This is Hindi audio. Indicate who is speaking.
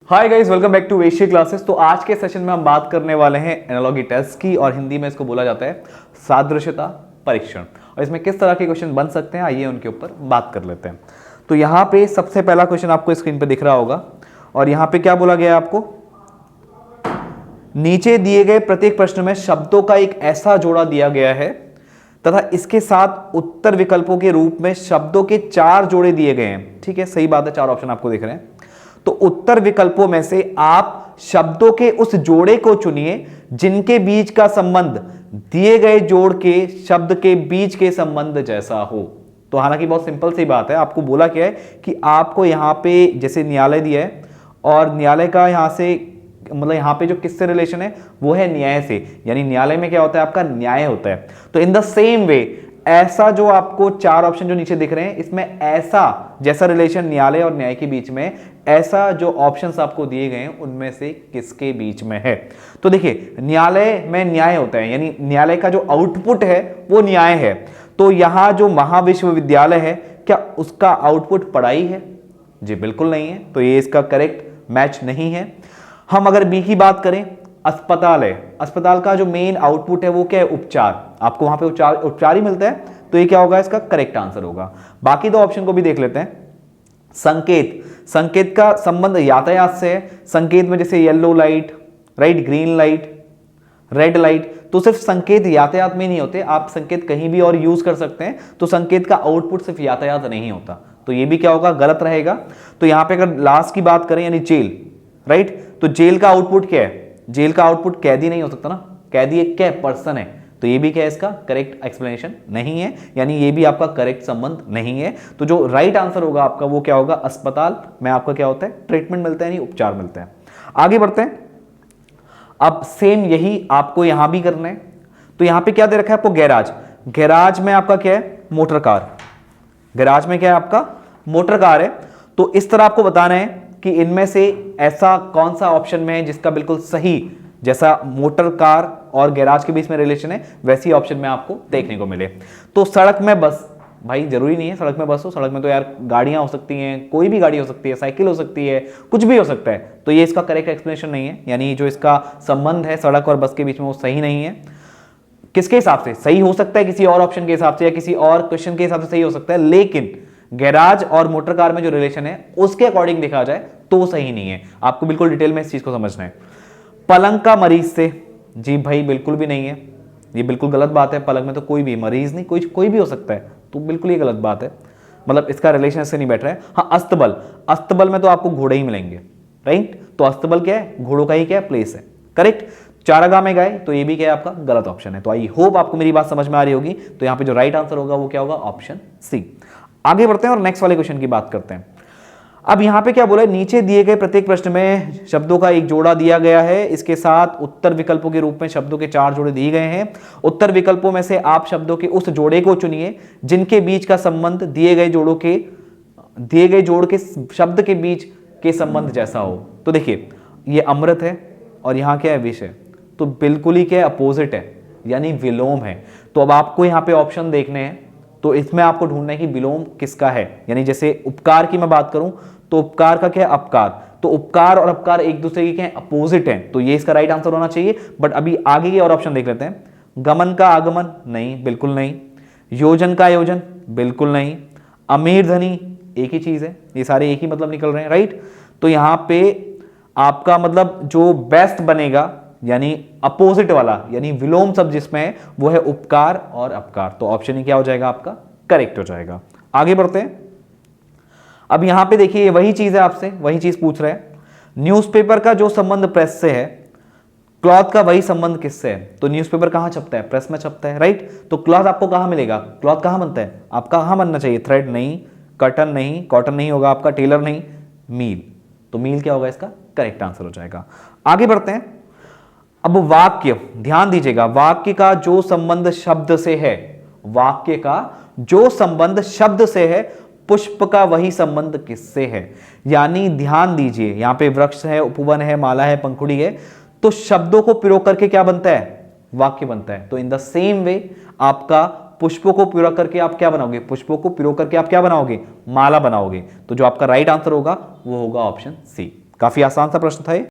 Speaker 1: Hi guys, welcome back to Vaishya classes. तो आज के सेशन में हम बात करने वाले हैं एनालॉगी टेस्ट की, और हिंदी में इसको बोला जाता है सादृश्यता परीक्षण। और इसमें किस तरह के क्वेश्चन बन सकते हैं, आइए उनके ऊपर बात कर लेते हैं। तो यहाँ पे सबसे पहला क्वेश्चन आपको स्क्रीन पे दिख रहा होगा, और यहाँ पे क्या बोला गया है आपको, नीचे दिए गए प्रत्येक प्रश्न में शब्दों का एक ऐसा जोड़ा दिया गया है तथा इसके साथ उत्तर विकल्पों के रूप में शब्दों के 4 जोड़े दिए गए हैं। ठीक है, सही बात है, 4 ऑप्शन आपको दिख रहे हैं। तो उत्तर विकल्पों में से आप शब्दों के उस जोड़े को चुनिए जिनके बीच का संबंध दिए गए जोड़ के शब्द के बीच के संबंध जैसा हो। तो हालांकि बहुत सिंपल सी बात है, आपको बोला क्या है कि आपको यहां पे जैसे न्यायालय दिया है, और न्यायालय का यहां से मतलब यहां पे जो किससे रिलेशन है वो है न्याय से, यानी न्यायालय में क्या होता है, आपका न्याय होता है। तो इन द सेम वे ऐसा जो आपको 4 ऑप्शन जो नीचे दिख रहे हैं, इसमें ऐसा जैसा रिलेशन न्यायालय और न्याय के बीच में, ऐसा जो ऑप्शंस आपको दिए गए हैं उनमें से किसके बीच में है। तो देखिए, न्यायालय में न्याय होता है, यानी न्यायालय का जो आउटपुट है वो न्याय है। तो यहां जो महाविश्वविद्यालय है, क्या उसका आउटपुट पढ़ाई है? जी बिल्कुल नहीं है, तो ये इसका करेक्ट मैच नहीं है। हम अगर बी की बात करें, अस्पताल है, अस्पताल का जो मेन आउटपुट है वो क्या है, उपचार। आपको वहां पे उपचार ही मिलता है, तो ये क्या होगा, इसका करेक्ट आंसर होगा। बाकी 2 ऑप्शन को भी देख लेते हैं। संकेत, संकेत का संबंध यातायात से है। संकेत में जैसे yellow light, right, green light, red light, तो सिर्फ संकेत यातायात में नहीं होते, आप संकेत कहीं भी और यूज कर सकते हैं। तो संकेत का आउटपुट सिर्फ यातायात नहीं होता, तो ये भी क्या होगा, गलत रहेगा। तो यहां पे अगर लास्ट की बात करें, यानी जेल, राइट, तो जेल का आउटपुट क्या है, जेल का आउटपुट कैदी नहीं हो सकता ना, कैदी एक क्या पर्सन है, तो ये भी क्या है, इसका करेक्ट एक्सप्लेनेशन नहीं है, यानी ये भी आपका करेक्ट संबंध नहीं है। तो जो राइट आंसर होगा आपका वो क्या होगा, अस्पताल में आपका क्या होता है, ट्रीटमेंट मिलता है, यानी उपचार मिलता है। आगे बढ़ते हैं। अब सेम यही आपको यहां भी करना है। तो यहां पे क्या दे रखा है आपको, गैराज, गैराज में आपका क्या है, मोटर कार, गैराज में क्या है आपका, मोटर कार है। तो इस तरह आपको बताना है कि इनमें से ऐसा कौन सा ऑप्शन में है जिसका बिल्कुल सही, जैसा मोटर कार और गैराज के बीच में रिलेशन है वैसी ऑप्शन में आपको देखने को मिले। तो सड़क में बस, भाई जरूरी नहीं है सड़क में बस हो, सड़क में तो यार गाड़ियां हो सकती हैं, कोई भी गाड़ी हो सकती है, साइकिल हो सकती है, कुछ भी हो सकता है। तो ये इसका करेक्ट एक्सप्लेनेशन नहीं है, यानी जो इसका संबंध है सड़क और बस के बीच में वो सही नहीं है। किसके हिसाब से सही हो सकता है, किसी और ऑप्शन के हिसाब से या किसी और क्वेश्चन के हिसाब से सही हो सकता है, लेकिन गैराज और मोटर कार में जो रिलेशन है उसके अकॉर्डिंग देखा जाए तो सही नहीं है। आपको बिल्कुल डिटेल में इस चीज को समझना है। पलंग का मरीज से, जी भाई बिल्कुल भी नहीं है, ये बिल्कुल गलत बात है। पलंग में तो कोई भी मरीज नहीं, कोई भी हो सकता है, तो बिल्कुल ये गलत बात है, मतलब इसका रिलेशन इससे नहीं बैठ रहा है। हाँ, अस्तबल, अस्तबल में तो आपको घोड़े ही मिलेंगे, राइट, तो अस्तबल क्या है, घोड़ों का ही क्या है, प्लेस है, करेक्ट। चारागाह में गाय, तो ये भी क्या है आपका गलत ऑप्शन है। तो आई होप आपको मेरी बात समझ में आ रही होगी। तो यहां पे जो राइट आंसर होगा वो क्या होगा, ऑप्शन सी। आगे बढ़ते हैं और नेक्स्ट वाले क्वेश्चन की बात करते हैं। अब यहां पे क्या बोला है, नीचे दिए गए प्रत्येक प्रश्न में शब्दों का एक जोड़ा दिया गया है, इसके साथ उत्तर विकल्पों के रूप में शब्दों के 4 जोड़े दिए गए हैं। उत्तर विकल्पों में से आप शब्दों के उस जोड़े को चुनिए जिनके बीच का संबंध दिए गए जोड़ के शब्द के बीच के संबंध जैसा हो। तो देखिए, ये अमृत है और यहां क्या है, विष है, तो बिल्कुल ही क्या है, अपोजिट है, यानी विलोम है। तो अब आपको यहां पे ऑप्शन देखने हैं, तो इसमें आपको ढूंढना है कि विलोम किसका है। यानी जैसे उपकार की मैं बात करूं तो उपकार का क्या है, अपकार, तो उपकार और अपकार एक दूसरे के क्या है, अपोजिट हैं, तो ये इसका राइट आंसर होना चाहिए। बट अभी आगे के और ऑप्शन देख लेते हैं। गमन का आगमन, नहीं, बिल्कुल नहीं। योजन का आयोजन, बिल्कुल नहीं। अमीर धनी, एक ही चीज है, ये सारे एक ही मतलब निकल रहे हैं, राइट। तो यहां पे आपका मतलब जो बेस्ट बनेगा, यानी अपोजिट वाला, यानी विलोम शब्द जिसमें है वो है उपकार और अपकार। तो ऑप्शन ही क्या हो जाएगा आपका, करेक्ट हो जाएगा। आगे बढ़ते हैं। अब यहां पे देखिए, वही चीज है, आपसे वही चीज पूछ रहे हैं। न्यूज़पेपर का जो संबंध प्रेस से है, क्लॉथ का वही संबंध किससे है। तो न्यूज़पेपर कहां छपता है, प्रेस में छपता है, राइट। तो क्लॉथ आपको कहां मिलेगा, क्लॉथ कहां बनता है, आपका कहां बनना चाहिए, थ्रेड नहीं, कर्टन नहीं, कॉटन नहीं होगा आपका, टेलर नहीं, मील। तो मील क्या होगा, इसका करेक्ट आंसर हो जाएगा। आगे बढ़ते हैं। अब वाक्य, ध्यान दीजिएगा, वाक्य का जो संबंध शब्द से है, वाक्य का जो संबंध शब्द से है, पुष्प का वही संबंध किससे है। यानी ध्यान दीजिए, यहां पे वृक्ष है, उपवन है, माला है, पंखुड़ी है, तो शब्दों को प्रयोग करके क्या बनता है, वाक्य बनता है। तो इन द सेम वे आपका पुष्पों को प्रयोग करके आप क्या बनाओगे, पुष्पों को प्रयोग करके आप क्या बनाओगे, माला बनाओगे। तो जो आपका राइट आंसर होगा वो होगा ऑप्शन सी। काफी आसान सा प्रश्न था ये।